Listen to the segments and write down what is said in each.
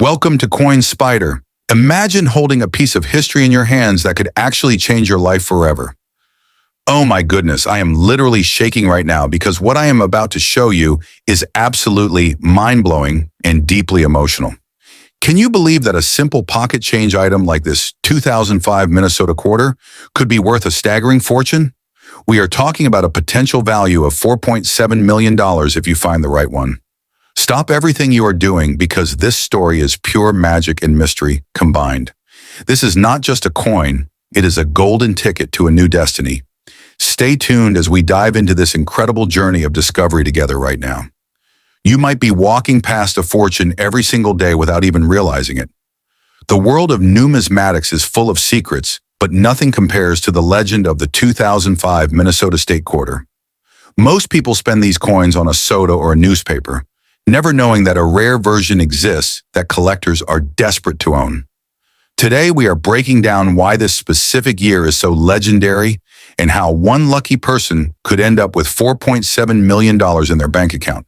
Welcome to Spyder. Imagine holding a piece of history in your hands that could actually change your life forever. Oh my goodness, I am literally shaking right now because what I am about to show you is absolutely mind-blowing and deeply emotional. Can you believe that a simple pocket change item like this 2005 Minnesota quarter could be worth a staggering fortune? We are talking about a potential value of $4.7 million if you find the right one. Stop everything you are doing because this story is pure magic and mystery combined. This is not just a coin, it is a golden ticket to a new destiny. Stay tuned as we dive into this incredible journey of discovery together right now. You might be walking past a fortune every single day without even realizing it. The world of numismatics is full of secrets, but nothing compares to the legend of the 2005 Minnesota State Quarter. Most people spend these coins on a soda or a newspaper, never knowing that a rare version exists that collectors are desperate to own. Today, we are breaking down why this specific year is so legendary and how one lucky person could end up with $4.7 million in their bank account.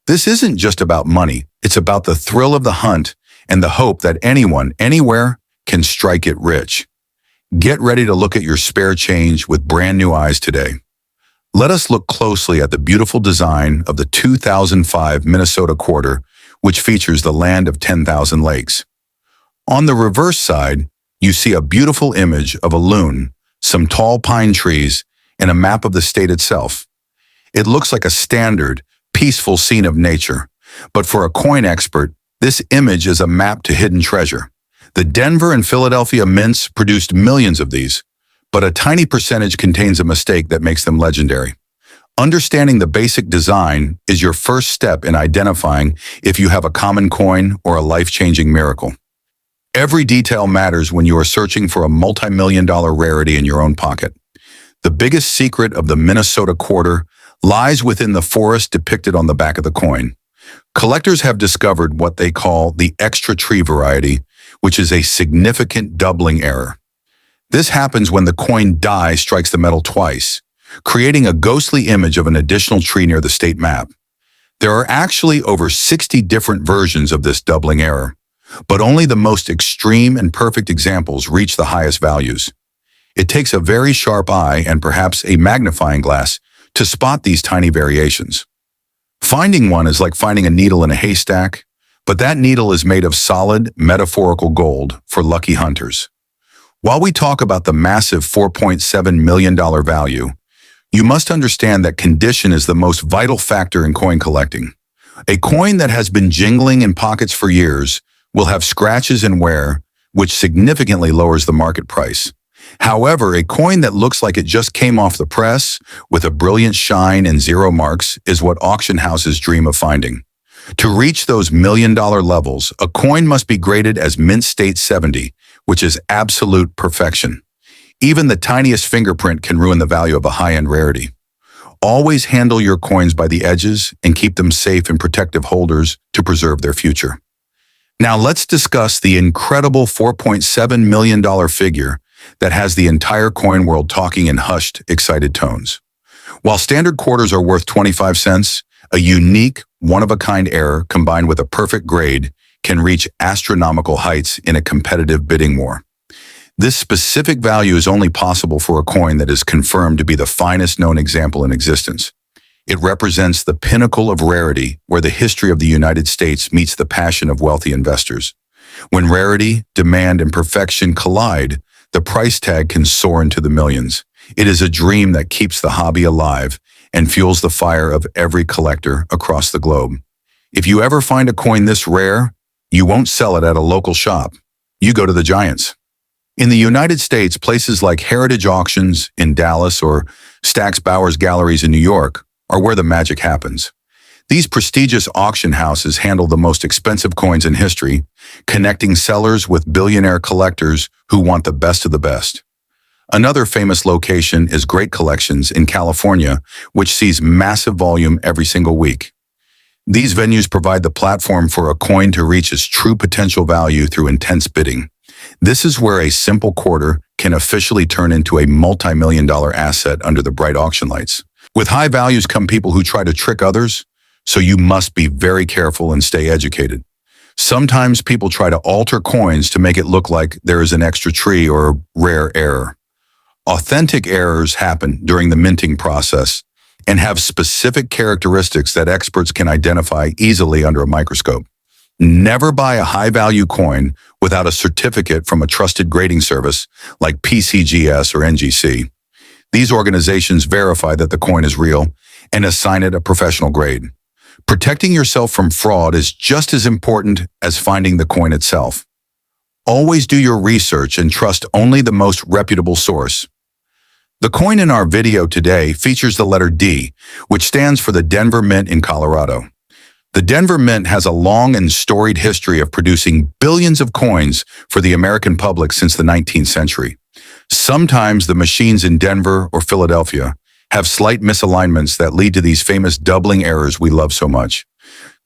This isn't just about money, it's about the thrill of the hunt and the hope that anyone, anywhere, can strike it rich. Get ready to look at your spare change with brand new eyes today. Let us look closely at the beautiful design of the 2005 Minnesota quarter, which features the land of 10,000 lakes. On the reverse side, you see a beautiful image of a loon, some tall pine trees, and a map of the state itself. It looks like a standard, peaceful scene of nature, but for a coin expert, this image is a map to hidden treasure. The Denver and Philadelphia mints produced millions of these, but a tiny percentage contains a mistake that makes them legendary. Understanding the basic design is your first step in identifying if you have a common coin or a life-changing miracle. Every detail matters when you are searching for a multi-million-dollar rarity in your own pocket. The biggest secret of the Minnesota quarter lies within the forest depicted on the back of the coin. Collectors have discovered what they call the extra tree variety, which is a significant doubling error. This happens when the coin die strikes the metal twice, creating a ghostly image of an additional tree near the state map. There are actually over 60 different versions of this doubling error, but only the most extreme and perfect examples reach the highest values. It takes a very sharp eye and perhaps a magnifying glass to spot these tiny variations. Finding one is like finding a needle in a haystack, but that needle is made of solid, metaphorical gold for lucky hunters. While we talk about the massive $4.7 million value, you must understand that condition is the most vital factor in coin collecting. A coin that has been jingling in pockets for years will have scratches and wear, which significantly lowers the market price. However, a coin that looks like it just came off the press with a brilliant shine and zero marks is what auction houses dream of finding. To reach those million-dollar levels, a coin must be graded as Mint State 70, which is absolute perfection. Even the tiniest fingerprint can ruin the value of a high-end rarity. Always handle your coins by the edges and keep them safe in protective holders to preserve their future. Now let's discuss the incredible $4.7 million figure that has the entire coin world talking in hushed, excited tones. While standard quarters are worth 25 cents, a unique, one-of-a-kind error combined with a perfect grade can reach astronomical heights in a competitive bidding war. This specific value is only possible for a coin that is confirmed to be the finest known example in existence. It represents the pinnacle of rarity where the history of the United States meets the passion of wealthy investors. When rarity, demand, and perfection collide, the price tag can soar into the millions. It is a dream that keeps the hobby alive and fuels the fire of every collector across the globe. If you ever find a coin this rare, you won't sell it at a local shop. You go to the giants. In the United States, places like Heritage Auctions in Dallas or Stack's Bowers Galleries in New York are where the magic happens. These prestigious auction houses handle the most expensive coins in history, connecting sellers with billionaire collectors who want the best of the best. Another famous location is Great Collections in California, which sees massive volume every single week. These venues provide the platform for a coin to reach its true potential value through intense bidding. This is where a simple quarter can officially turn into a multi-million-dollar asset under the bright auction lights. With high values come people who try to trick others, so you must be very careful and stay educated. Sometimes people try to alter coins to make it look like there is an extra tree or rare error. Authentic errors happen during the minting process and have specific characteristics that experts can identify easily under a microscope. Never buy a high-value coin without a certificate from a trusted grading service like PCGS or NGC. These organizations verify that the coin is real and assign it a professional grade. Protecting yourself from fraud is just as important as finding the coin itself. Always do your research and trust only the most reputable source. The coin in our video today features the letter D, which stands for the Denver Mint in Colorado. The Denver Mint has a long and storied history of producing billions of coins for the American public since the 19th century. Sometimes the machines in Denver or Philadelphia have slight misalignments that lead to these famous doubling errors we love so much.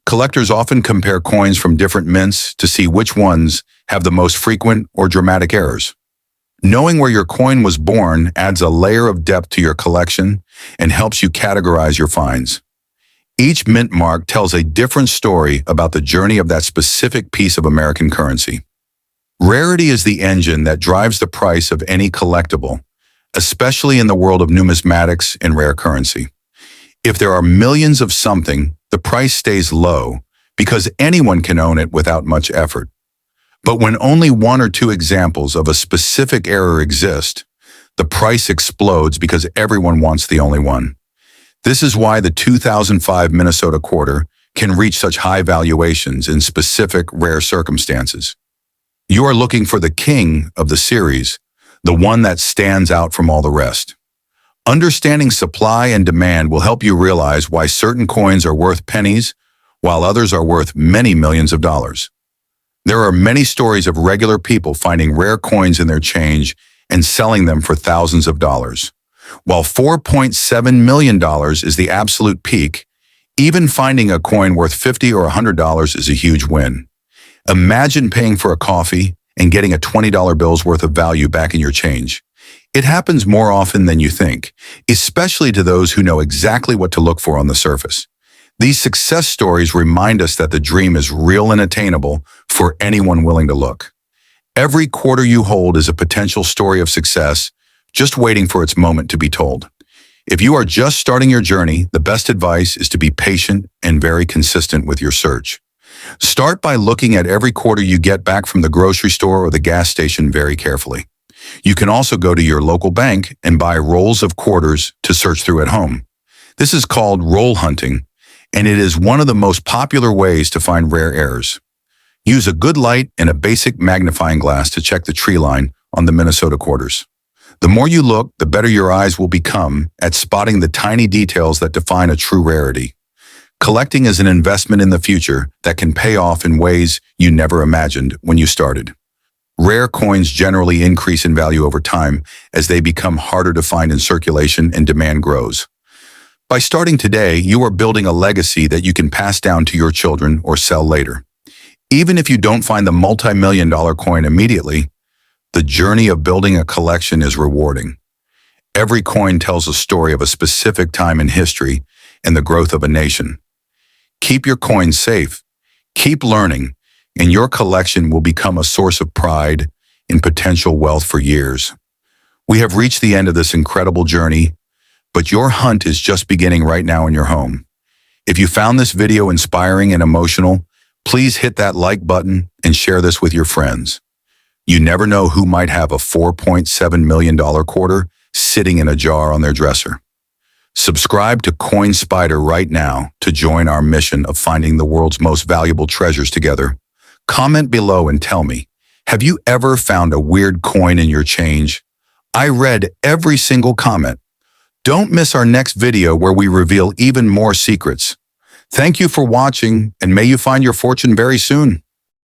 Collectors often compare coins from different mints to see which ones have the most frequent or dramatic errors. Knowing where your coin was born adds a layer of depth to your collection and helps you categorize your finds. Each mint mark tells a different story about the journey of that specific piece of American currency. Rarity is the engine that drives the price of any collectible, especially in the world of numismatics and rare currency. If there are millions of something, the price stays low because anyone can own it without much effort. But when only one or two examples of a specific error exist, the price explodes because everyone wants the only one. This is why the 2005 Minnesota quarter can reach such high valuations in specific rare circumstances. You are looking for the king of the series, the one that stands out from all the rest. Understanding supply and demand will help you realize why certain coins are worth pennies, while others are worth many millions of dollars. There are many stories of regular people finding rare coins in their change and selling them for thousands of dollars. While $4.7 million is the absolute peak, even finding a coin worth $50 or $100 is a huge win. Imagine paying for a coffee and getting a $20 bill's worth of value back in your change. It happens more often than you think, especially to those who know exactly what to look for on the surface. These success stories remind us that the dream is real and attainable for anyone willing to look. Every quarter you hold is a potential story of success, just waiting for its moment to be told. If you are just starting your journey, the best advice is to be patient and very consistent with your search. Start by looking at every quarter you get back from the grocery store or the gas station very carefully. You can also go to your local bank and buy rolls of quarters to search through at home. This is called roll hunting, and it is one of the most popular ways to find rare errors. Use a good light and a basic magnifying glass to check the tree line on the Minnesota quarters. The more you look, the better your eyes will become at spotting the tiny details that define a true rarity. Collecting is an investment in the future that can pay off in ways you never imagined when you started. Rare coins generally increase in value over time as they become harder to find in circulation and demand grows. By starting today, you are building a legacy that you can pass down to your children or sell later. Even if you don't find the multi-million-dollar coin immediately, the journey of building a collection is rewarding. Every coin tells a story of a specific time in history and the growth of a nation. Keep your coins safe, keep learning, and your collection will become a source of pride and potential wealth for years. We have reached the end of this incredible journey, but your hunt is just beginning right now in your home. If you found this video inspiring and emotional, please hit that like button and share this with your friends. You never know who might have a $4.7 million quarter sitting in a jar on their dresser. Subscribe to Coin Spyder right now to join our mission of finding the world's most valuable treasures together. Comment below and tell me, have you ever found a weird coin in your change? I read every single comment. Don't miss our next video where we reveal even more secrets. Thank you for watching, and may you find your fortune very soon.